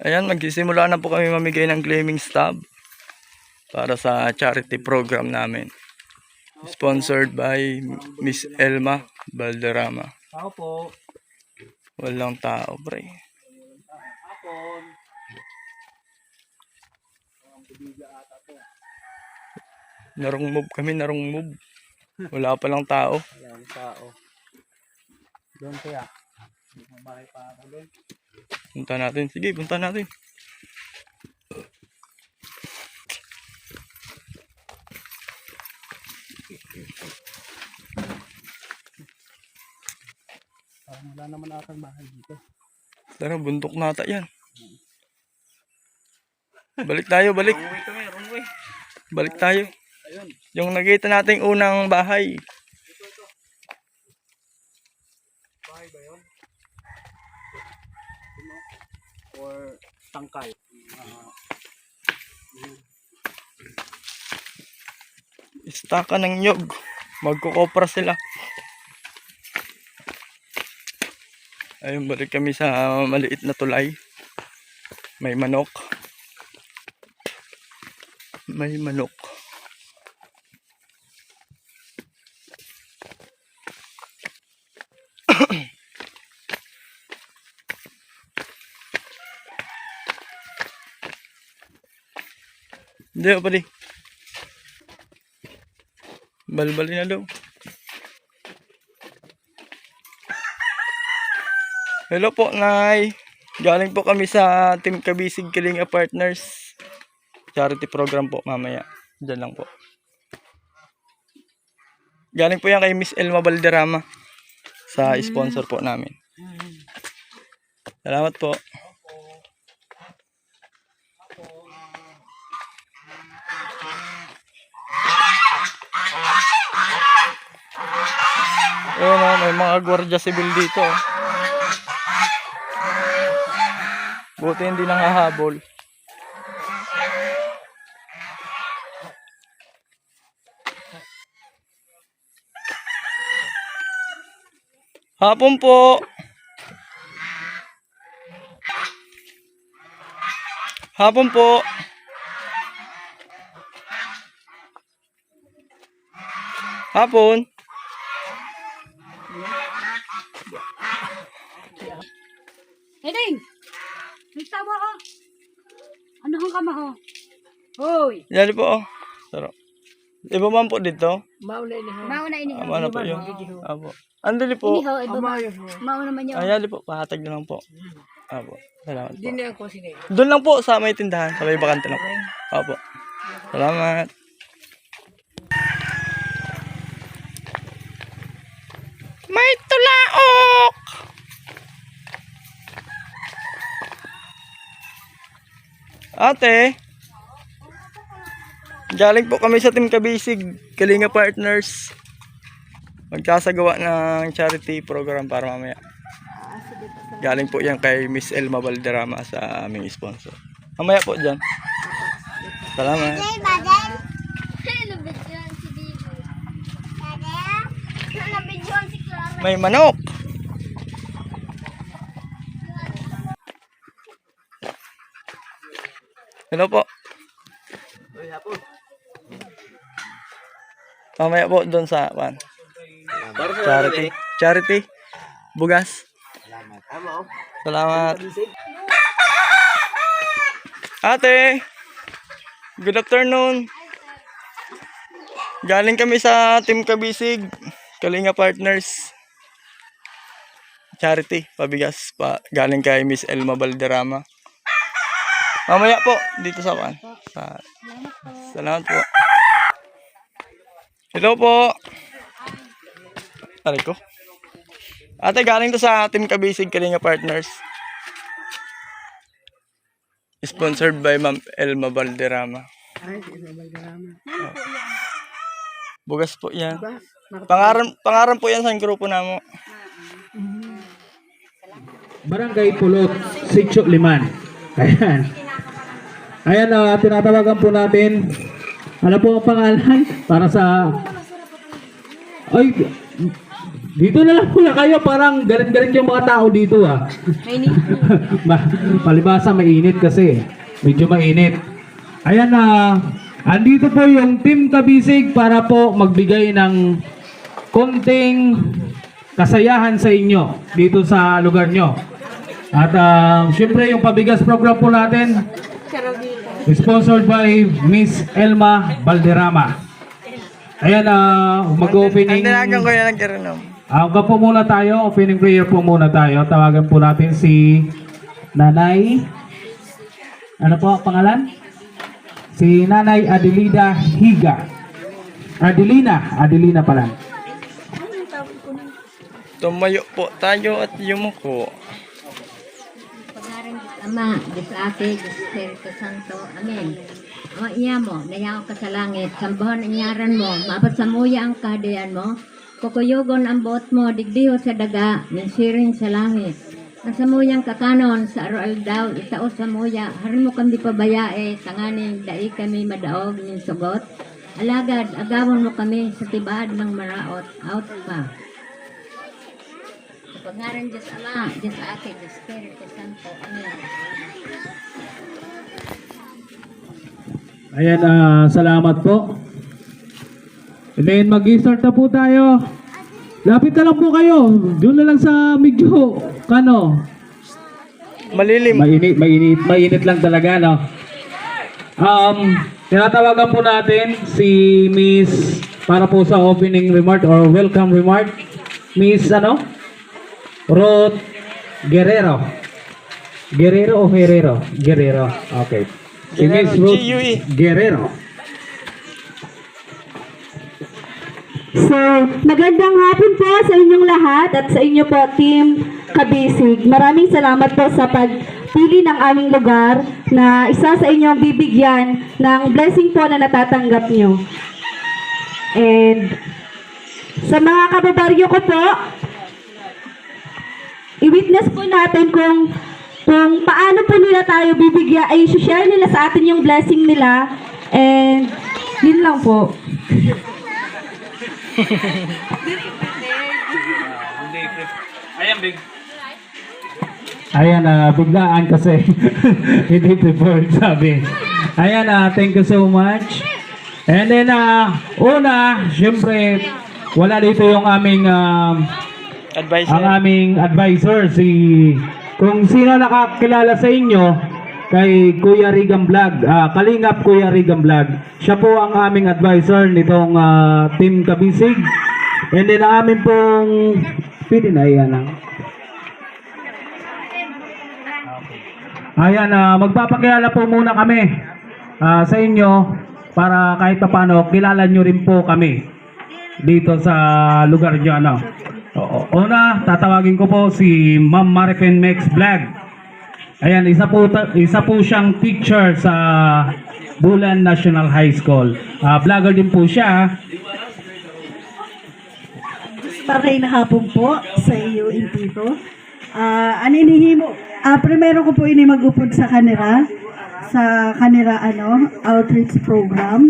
Ayan, magsisimula na po kami mamigay ng claiming stub para sa charity program namin. Sponsored by Miss Elma Valderrama. Tao po. Walang tao, pre. Hapon. Narong move kami, narong move. Wala pa lang tao. Walang tao. Doon kaya. May pa ako doon. Punta natin. Sige, punta natin. Parang wala naman atang bahay dito. Tara, bundok nata yan. Balik tayo, balik. Wrong way kami, wrong way. Balik tayo. Ayun. Yung nakita nating unang bahay. Ito. Bahay ba yun? Or tangkal? Istaka ng nyog. Magkukopra sila. Ayun, balik kami sa maliit na tulay. May manok. May manok. Hindi pa pali. Balbali na daw. Hello po, Nay. Galing po kami sa Team Kabisig Kalinga Partners. Charity program po mamaya. Diyan lang po. Galing po yan kay Miss Elma Valderrama. Sa sponsor po namin. Salamat po. Ayun o, may mga gwardiya sibil dito. Buti hindi nanghahabol. Hapon po. Hapon po. Hapon. Heding! May tawa ko. Ano kang kama ko? Hoy! Yan po. Sarap. Iba man po dito. Mauna ini. Ano po yun? Apo. Andali po. Inihaw, iba ba? Mauna man yun. Ayan po. Pahatag na lang po. Apo. Salamat po. Hindi na ako sini. Doon lang po sa may tindahan. Sa may bakante lang po. Apo. Salamat. May tulaok! Ate, galing po kami sa Team Kabisig Kalinga Partners. Magkasagawa ng charity program para mamaya. Galing po yan kay Miss Elma Valderrama sa aming sponsor. Mamaya po dyan. Salamat. May manok. Hello po. Mamaya po doon sa charity. Charity. Bugas. Salamat. Ate. Good afternoon. Galing kami sa Team Kabisig Kalinga Partners. Charity. Pabigas pa. Galing kay Miss Elma Valderrama. Mamaya po, dito sa pan. Salamat po. Hello po. Aray ko. Ate, galing to sa Team Kabisig Kalinga Partners. Sponsored by Ma'am Elma Valderrama. Ay, Elma Valderrama. Bugas po yan. Pangaran po yan sa grupo namo. Barangay Pulot, Sitio Liman. Ayan. Ayan, tinatawagan po natin. Ano po ang pangalan? Para sa... Ay, Dito na lang muna kayo, parang galit-galit yung mga tao dito ah. Palibasa mainit kasi. Medyo mainit. Ayan na, andito po yung Team Kabisig para po magbigay ng konting kasayahan sa inyo dito sa lugar nyo. At syempre yung pabigas program po natin, sponsored by Miss Elma Valderrama. Ayan, mag-opening. Ang dalagang ko yan nagkaroon. Po muna tayo, opening prayer po muna tayo. Tawagan po natin si Nanay. Ano po ang pangalan? Si Nanay Adelina Higa. Adelina pala. Tumayo po tayo at yumuko. Pangalan Diyos Ama, Diyos Ate, Diyos Espiritu Santo. Amen. O iya mo, nayaw ka sa langit, sambahan ang ngaran mo, mapasamuya ang kahadayan mo, kukuyugon ang buot mo, digdiho sa daga, minsirin sa langit. Nasamuyang kakanon sa aroal daw, itao sa muya, harin mo kami pabayae, tanganing dai kami madaog ng sugot. Alagad, agawon mo kami sa tibad ng maraot, out pa. Sa pangalan Diyos Ama, Diyos Ate, Diyos Espiritu Santo. Amen. Ayan, salamat po. And then mag-start na po tayo. Lapit na lang po kayo. Doon na lang sa medyo, Malilim. mainit lang talaga, no? Tinatawagan po natin si Miss para po sa opening remark or welcome remark. Miss, Ruth Guerrero. Guerrero o Herrero? Guerrero. Okay. Si Miss Ruth G-U-E. Guerrero. So, magandang hapon po sa inyong lahat at sa inyo po, Team Kabisig. Maraming salamat po sa pagpili ng aming lugar na isa sa inyong bibigyan ng blessing po na natatanggap nyo. And sa mga kababaryo ko po, i-witness po natin kung paano po nila tayo bibigyan, ay share nila sa atin yung blessing nila. And yun lang po. Ayan, biglaan kasi. Hindi prepared, sabi. Ayan, thank you so much. And then, una, syempre, wala dito yung aming, Advisor. ang aming advisor, kung sino nakakilala sa inyo, kay Kuya Rigan Vlog, Kalingap Kuya Rigan Vlog. Siya po ang aming advisor nitong Team Kabisig. And then ang amin pong pwede na yan. Ayan, magpapakilala po muna kami sa inyo para kahit paano kilala nyo rin po kami dito sa lugar nyo. Una, tatawagin ko po si Ma'am Marifen Mex Vlog. Ayan, isa po siyang teacher sa Bulan National High School. Vlogger din po siya. Maray na hapon po sa iyo dito. Aninihimo, primero ko po ini mag-upod sa kanira outreach program.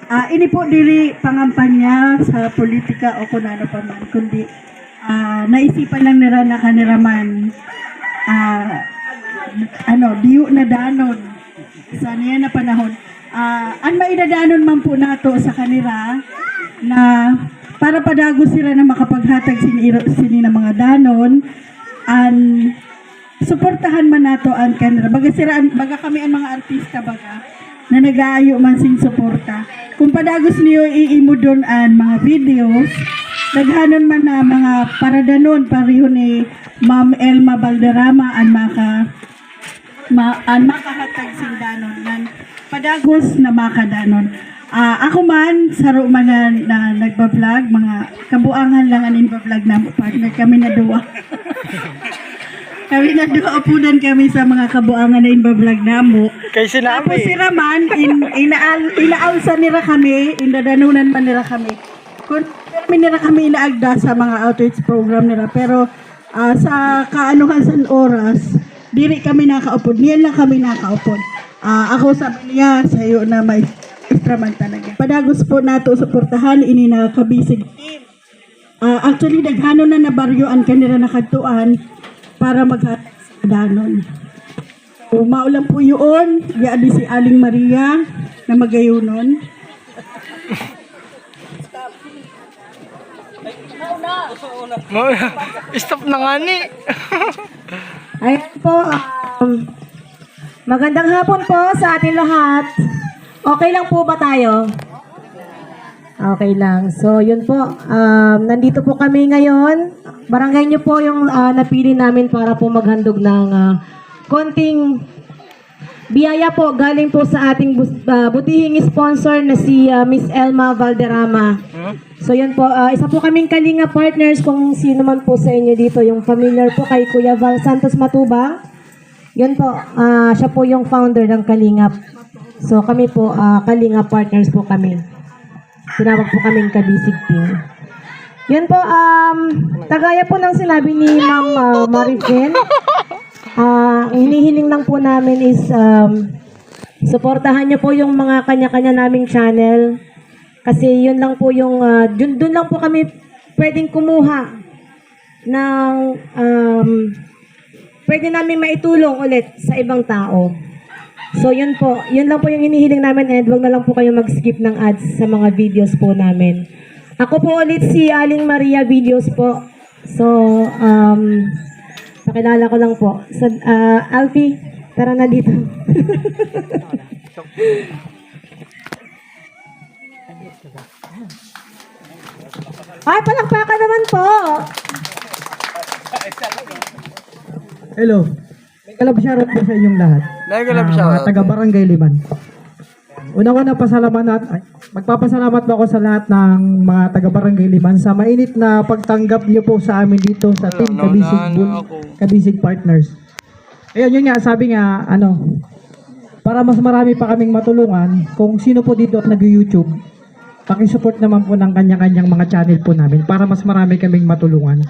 Ini po dili pangampanya sa politika o kung ano pa man, kundi naisipan lang nila na kanira man diyo na danon sa niya na panahon. Ang maidadanon man po nato sa kanira na para padagos sila na makapaghatag sini na mga danon suportahan man nato ang kanira. Baga kami ang mga artista na nag-aayo man sing suporta. Kung padagos niyo iimo doon ang mga videos, naghanon man na mga paradanon pariho ni Ma'am Elma Valderrama ang makahatag sing danon nan padagos na makadanon. Ako man saro man na nagba-vlog, mga kabuangan lang aning ba-vlog na partner kami na duwa. Kami na duwa upunan kami sa mga kabuangan na inba-vlog namo. Kay sinami. Tapos si Raman inaalsa nila kami, indadanunan man nila kami. Kung nila kami inaagda sa mga outreach program nila, pero sa kaanuhan sa oras diri kami nakaupod. Niyan lang kami nakaupod. Ako sabi niya sa iyo na may extra man talaga. Padagos po nato suportahan ini na Kabisig team. Actually, daghano na nabaryoan kanila nakatuan para maghatag sa danon. So, maulang po yun. Yaadi si Aling Maria na magayunon. Stop na nga ni. Ayan po. Magandang hapon po sa ating lahat. Okay lang po ba tayo? Okay lang. So, yun po. Nandito po kami ngayon. Barangay niyo po yung napili namin para po maghandog ng konting biyaya po galing po sa ating butihing sponsor na si Miss Elma Valderrama. So yun po, isa po kaming Kalinga partners kung sino man po sa inyo dito yung familiar po kay Kuya Val Santos Matubang. Yun po, siya po yung founder ng Kalingap. So kami po, Kalinga partners po kami. Tinawag po kaming Kabisig team. Yun po, tagaya po ng sinabi ni Ma'am Maricel. Ang hinihiling lang po namin is suportahan niyo po yung mga kanya-kanya naming channel. Kasi yun lang po yung, dun lang po kami pwedeng kumuha ng, pwede namin maitulong ulit sa ibang tao. So yun po, yun lang po yung hinihiling namin and wag na lang po kayo mag-skip ng ads sa mga videos po namin. Ako po ulit si Aling Maria Videos po. So, pakilala ko lang po. So, Alfie, tara na dito. Ay, palakpakan naman po. Hello. Kalab shoutout po sa inyong lahat. Mga taga Barangay Liman. Una-una magpapasalamat po ako sa lahat ng mga taga Barangay Liman sa mainit na pagtanggap niyo po sa amin dito sa Team Kabisig Partners. Ayun, yun nga, sabi nga, para mas marami pa kaming matulungan, kung sino po dito at nag-YouTube, pakisupport naman po ng kanya-kanyang mga channel po namin para mas marami kaming matulungan.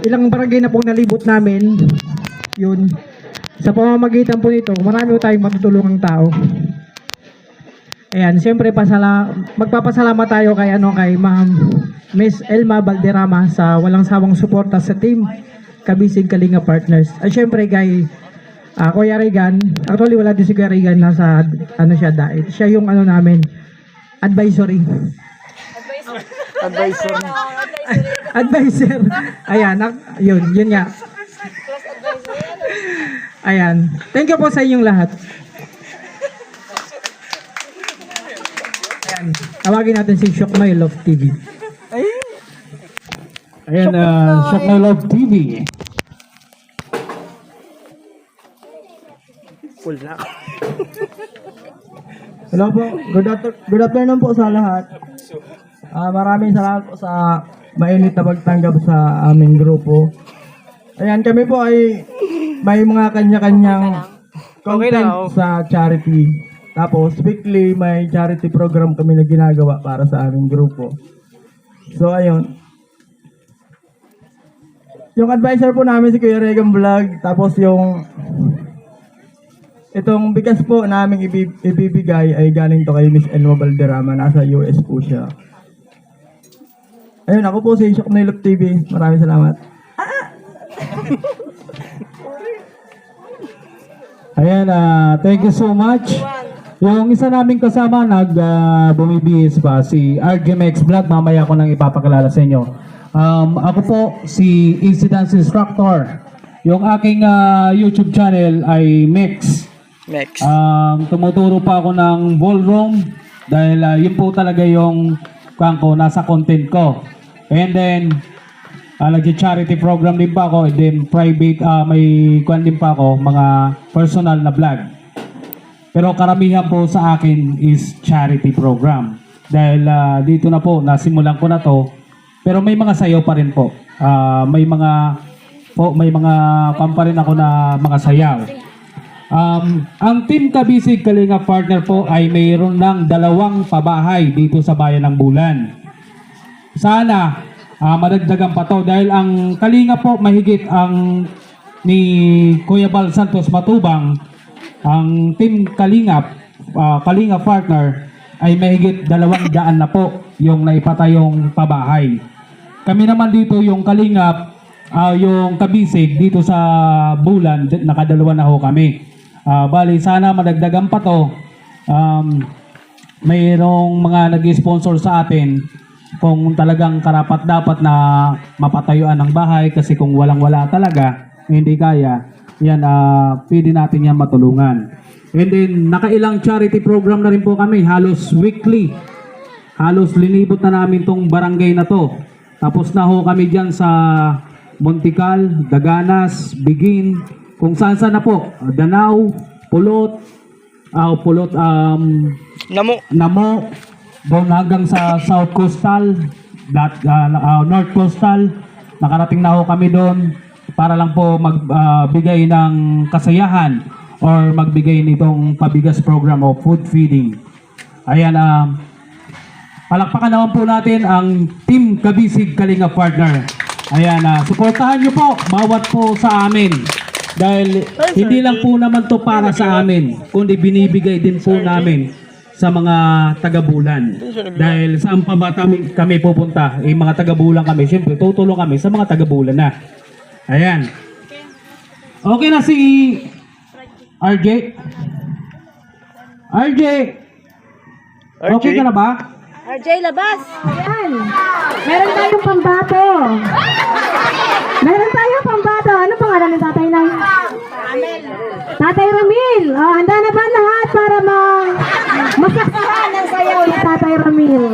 Ilang barangay na pong nalibot namin, yun, sa pamamagitan po nito, marami po tayong matutulungang tao. Ayan, siyempre magpapasalamat tayo kay Ma'am Miss Elma Valderrama sa walang sawang suporta sa team Kabisig Kalinga Partners. At siyempre kay Kuya Regan, actually wala din si Kuya Regan, nasa siya dahil. Siya yung namin, advisory. Advisor. Ayan, yun nga. Ayan. Thank you po sa inyong lahat. Ayan. Tawagin natin si Shock My Love TV. Ayan, Shock My Love TV. Hello po. Good afternoon po sa lahat. Maraming salamat po sa mainit na pagtanggap sa aming grupo. Ayan, kami po ay may mga kanya-kanyang content sa charity. Tapos, weekly may charity program kami na ginagawa para sa aming grupo. So, ayun. Yung advisor po namin si Kuya Regan Vlog. Tapos itong bigas po namin ibibigay ay galing to kay Miss Elma Valderrama. Nasa US po siya. Ayun, ako po si Shock My Love TV. Maraming salamat. Ayan, thank you so much. Yung isa naming kasama bumibihis pa, si RGMX Vlog. Mamaya ko nang ipapakilala sa inyo. Ako po si Incidence Instructor. Yung aking YouTube channel ay Mix. Tumuturo pa ako ng ballroom dahil yun po talaga yung nasa content ko. And then nag-charity program din pa ako, and then private, may din pa ako, mga personal na vlog. Pero karamihan po sa akin is charity program. Dahil dito na po, nasimulan ko na to, pero may mga sayaw pa rin po. May mga pa rin ako na mga sayaw. Ang Team Kabisig Kalinga Partner po ay mayroon ng 2 pabahay dito sa Bayan ng Bulan. Sana madagdagan pa to dahil ang Kalinga po mahigit ang ni Kuya Val Santos Matubang, ang Team Kalinga Partner ay mahigit 200 na po yung naipatayong pabahay. Kami naman dito yung Kalingap, yung Kabisig dito sa Bulan, nakadalawa na ho kami. Bali sana madagdagan pa to. Mayroong mga nag-sponsor sa atin kung talagang karapat dapat na mapatayuan ng bahay, kasi kung walang-wala talaga, hindi kaya, yan, pwede natin yan matulungan. And then, nakailang charity program na rin po kami, halos weekly. Halos linibot na namin tong barangay na to. Tapos na ho kami dyan sa Montical, Daganas, Bigin, kung saan na po, Danau, Pulot, Namo, doon hanggang sa South Coastal, North Coastal. Nakarating na ho kami doon para lang po magbigay ng kasayahan or magbigay nitong pabigas program o food feeding. Ayan, palakpakan naman po natin ang Team Kabisig Kalingap Partner. Ayan, suportahan nyo po bawat po sa amin. Dahil hindi lang po naman to para sa amin, kundi binibigay din po namin sa mga taga-Bulan. Dahil saan pa ba kami pupunta? Mga taga-Bulan kami. Siyempre, tutulong kami sa mga taga-Bulan na. Ayan. Okay na si RJ? RJ? Okay ka na ba? RJ, labas! Ayan. Meron tayong pambato. Meron tayong pambato. Ano pangalan ng tatay na? Tatay Ramil. Oh, handa na ba lahat para masaksahan ng sayaw ni Tatay Ramil?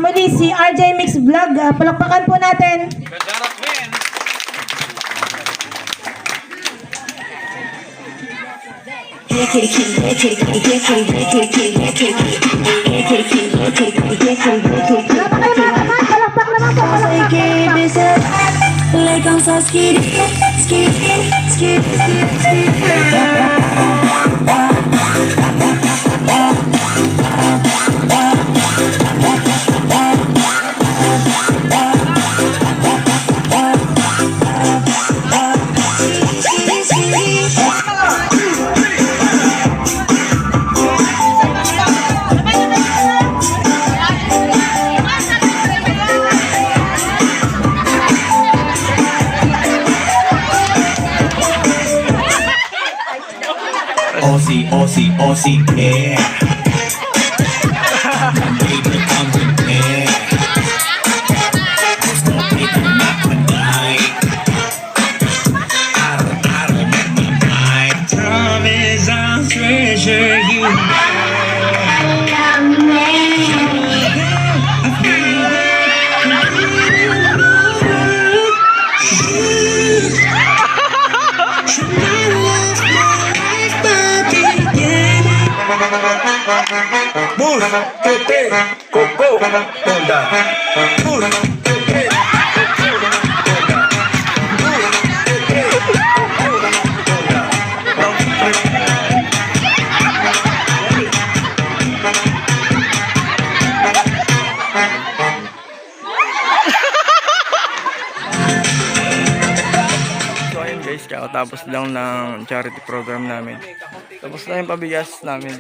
muli si RJ Mix Vlog. Palakpakan po natin. Palakpak naman po. Aussie, yeah. Baby, come with me. There's no paper, not a night. I remember my promise, I'll treasure you. Bus, Tete, Coco, Honda. Bus, Tete, Coco, Honda. Bus, Tete, Coco, So ayun guys, kakatapos lang ng charity program namin. Tapos na yung pabigas namin.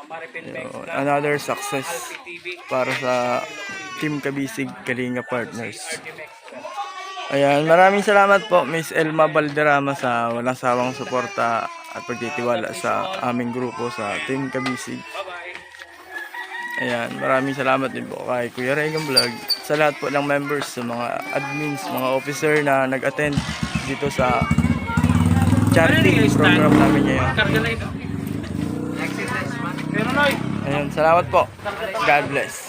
So, another success para sa Team Kabisig Kalinga Partners. Ayan, maraming salamat po Miss Elma Valderrama sa walang sawang suporta at pagtitiwala sa aming grupo sa Team Kabisig. Ayan, maraming salamat din po kay Kuya Regan Vlog, sa lahat po ng members, sa mga admins, mga officer na nag-attend dito sa charity program namin ngayon. Ayan, salamat po. God bless.